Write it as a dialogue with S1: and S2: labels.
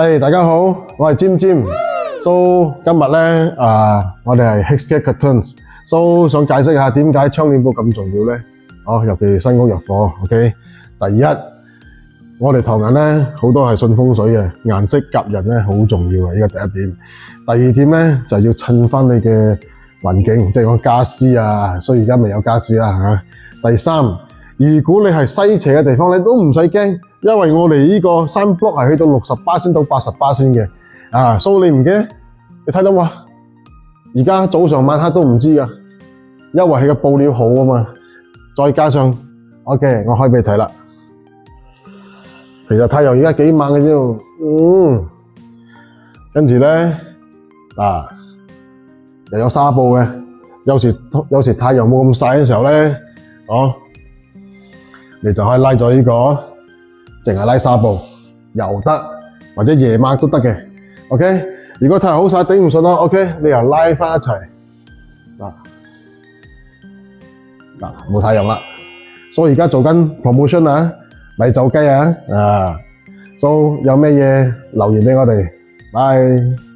S1: 大家好，我係尖尖。So 今日呢，我哋係 Hexcare Curtains。So 想解釋下點解窗簾布咁重要呢？尤其新屋入伙。OK， 第一，我哋唐人呢好多係信風水嘅，顏色夾人呢好重要嘅，呢個第一點。第二點呢，就要襯翻你嘅環境，即係講家私啊。雖然而家未有家私啦嚇。第三，如果你係西斜嘅地方，你都唔使驚，因為我哋呢個山 block 係去到60%到80%嘅，所以你唔驚。你睇到嘛？而家早上晚黑都唔知噶，因為佢個布料好啊嘛。再加上 ，OK， 我開俾你睇啦。其實太陽而家幾猛嘅啫，跟住咧又有紗布嘅，有時太陽冇咁曬嘅時候咧，你就可以拉咗呢個，淨係拉紗布又得，或者夜晚都得嘅 ，OK。如果太陽好曬頂唔順啦 ，OK， 你又拉翻一齊，冇太陽啦。所以而家做緊 promotion 啊，咪走雞啊，so 有咩嘢留言俾我哋，bye。